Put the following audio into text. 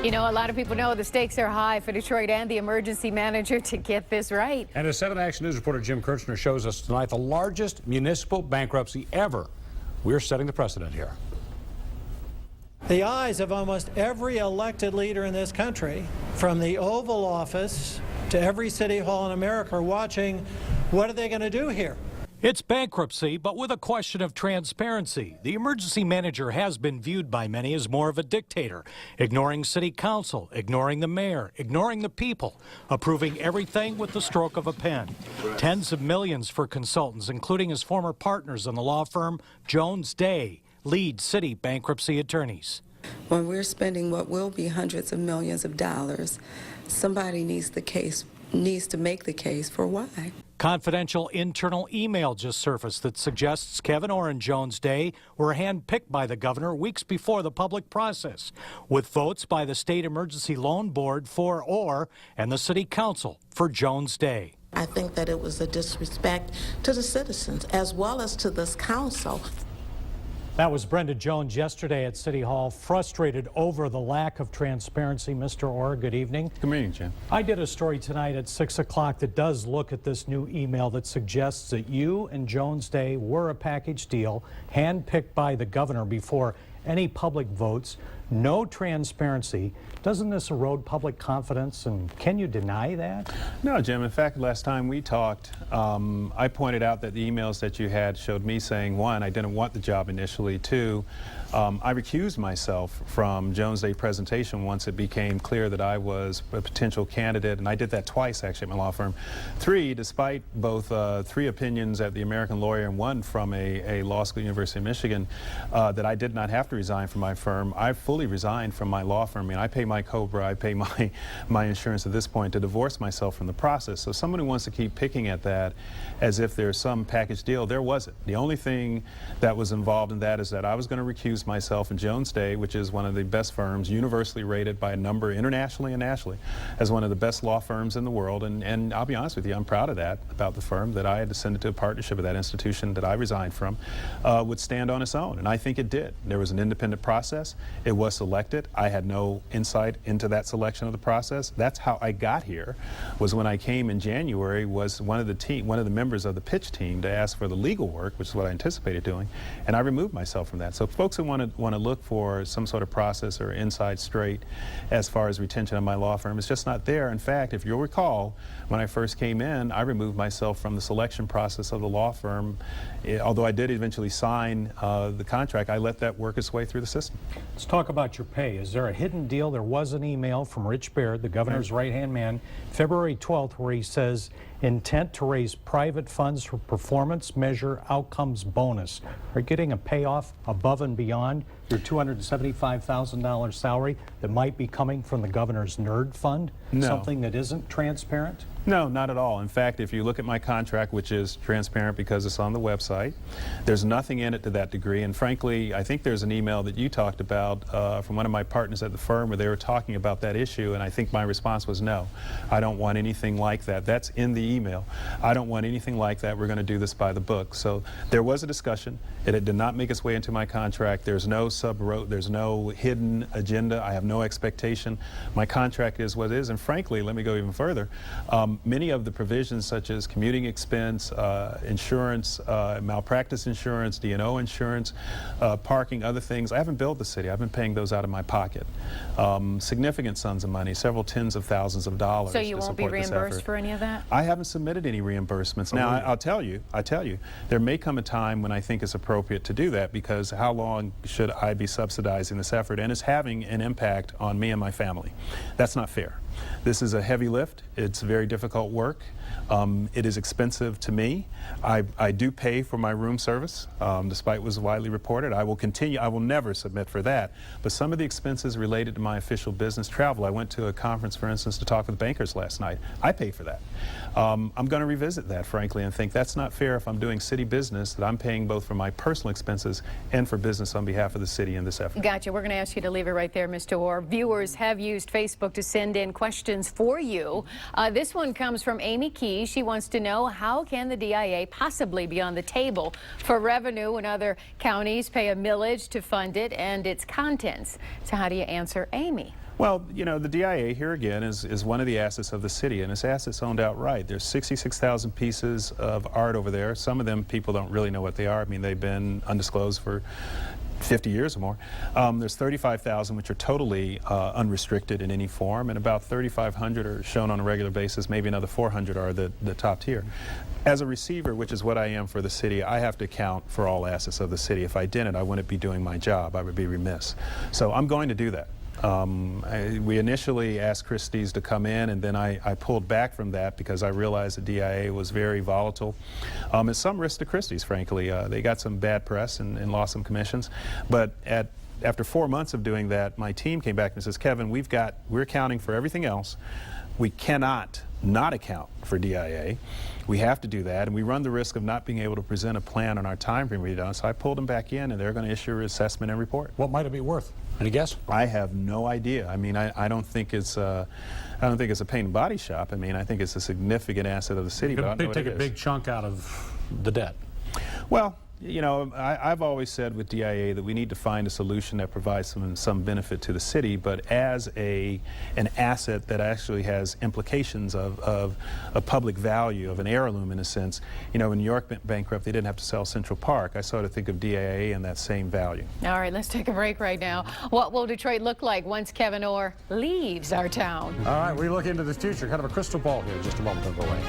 You know, a lot of people know the stakes are high for Detroit and the emergency manager to get this right. And as 7 Action News reporter Jim Kirchner shows us tonight, the largest municipal bankruptcy ever. We're setting the precedent here. The eyes of almost every elected leader in this country, from the Oval Office to every city hall in America, are watching what are they going to do here. It's bankruptcy, but with a question of transparency. The emergency manager has been viewed by many as more of a dictator, ignoring city council, ignoring the mayor, ignoring the people, approving everything with the stroke of a pen. Tens of millions for consultants, including his former partners in the law firm Jones Day, lead city bankruptcy attorneys. When we're spending what will be hundreds of millions of dollars, somebody needs to make the case for why. Confidential internal email just surfaced that suggests Kevyn and Jones Day were handpicked by the governor weeks before the public process, with votes by the State Emergency Loan Board for Orr and the City Council for Jones Day. I think that it was a disrespect to the citizens as well as to this council. That was Brenda Jones yesterday at City Hall, frustrated over the lack of transparency. Mr. Orr, good evening. Good evening, Jim. I did a story tonight at 6 o'clock that does look at this new email that suggests that you and Jones Day were a package deal, handpicked by the governor before any public votes, no transparency. Doesn't this erode public confidence, and can you deny that? No, Jim. In fact, last time we talked, I pointed out that the emails that you had showed me saying, one, I didn't want the job initially, two, I recused myself from Jones Day presentation once it became clear that I was a potential candidate, and I did that twice actually at my law firm. Three, despite both three opinions at the American Lawyer and one from a law school, University of Michigan, that I did not have to resign from my firm, I fully resigned from my law firm. I mean, I pay my COBRA, I pay my insurance at this point to divorce myself from the process. So someone who wants to keep picking at that as if there's some package deal, there wasn't. The only thing that was involved in that is that I was going to recuse myself in Jones Day, which is one of the best firms, universally rated by a number internationally and nationally as one of the best law firms in the world. And I'll be honest with you, I'm proud of that, about the firm, that I had descended to a partnership with that institution that I resigned from would stand on its own. And I think it did. There was an independent process. It was selected. I had no insight into that selection of the process. That's how I got here, was when I came in January, was one of the members of the pitch team to ask for the legal work, which is what I anticipated doing, and I removed myself from that. So folks who want to look for some sort of process or inside straight as far as retention of my law firm, it's just not there. In fact, if you'll recall, when I first came in, I removed myself from the selection process of the law firm. Although I did eventually sign the contract, I let that work its way through the system. Let's talk about your pay. Is there a hidden deal? There was an email from Rich Baird, the governor's right-hand man, February 12th, where he says, intent to raise private funds for performance measure outcomes bonus. Are you getting a payoff above and beyond your $275,000 salary that might be coming from the governor's nerd fund? No. Something that isn't transparent? No, not at all. In fact, if you look at my contract, which is transparent because it's on the website, there's nothing in it to that degree. And frankly, I think there's an email that you talked about from one of my partners at the firm where they were talking about that issue, and I think my response was no. I don't want anything like that. That's in the email. I don't want anything like that. We're going to do this by the book. So there was a discussion. It did not make its way into my contract. There's no there's no hidden agenda. I have no expectation. My contract is what it is, and frankly, let me go even further. Many of the provisions such as commuting expense, insurance, malpractice insurance, D&O insurance, parking, other things, I haven't billed the city. I've been paying those out of my pocket. Significant sums of money, several tens of thousands of dollars. So you won't be reimbursed for any of that? I haven't submitted any reimbursements. Now, I'll tell you, there may come a time when I think it's appropriate to do that, because how long should I be subsidizing this effort? And it's having an impact on me and my family. That's not fair. This is a heavy lift. It's very difficult work. It is expensive to me. I do pay for my room service, despite what was widely reported. I will continue. I will never submit for that. But some of the expenses related to my official business travel, I went to a conference, for instance, to talk with bankers last night. I pay for that. I'm going to revisit that, frankly, and think that's not fair if I'm doing city business, that I'm paying both for my personal expenses and for business on behalf of the city in this effort. Gotcha. We're going to ask you to leave it right there, Mr. Orr. Viewers have used Facebook to send in questions for you. This one comes from Amy Key. She wants to know, how can the DIA possibly be on the table for revenue when other counties pay a millage to fund it and its contents? So how do you answer Amy? Well, you know, the DIA here again is one of the assets of the city, and it's assets owned outright. There's 66,000 pieces of art over there. Some of them people don't really know what they are. I mean, they've been undisclosed for 50 years or more. There's 35,000 which are totally unrestricted in any form, and about 3,500 are shown on a regular basis. Maybe another 400 are the top tier. As a receiver, which is what I am for the city, I have to account for all assets of the city. If I didn't, I wouldn't be doing my job. I would be remiss. So I'm going to do that. We initially asked Christie's to come in, and then I pulled back from that because I realized the DIA was very volatile. At some risk to Christie's, frankly. They got some bad press and lost some commissions. But after 4 months of doing that, my team came back and says, Kevin, we're accounting for everything else. We cannot not account for DIA. We have to do that, and we run the risk of not being able to present a plan on our time frame we've done. So I pulled them back in, and they're going to issue an assessment and report. What might it be worth? Any guess? I have no idea. I mean, I don't think it's I don't think it's a paint and body shop. I mean, I think it's a significant asset of the city. But I don't know what take it a is. big chunk out of the debt. Well, you know, I've always said with DIA that we need to find a solution that provides some benefit to the city, but as an asset that actually has implications of public value, of an heirloom in a sense. You know, when New York went bankrupt, they didn't have to sell Central Park. I sort of think of DIA and that same value. All right, let's take a break right now. What will Detroit look like once Kevyn Orr leaves our town? All right, we look into the future, kind of a crystal ball here. Just a moment, don't go away.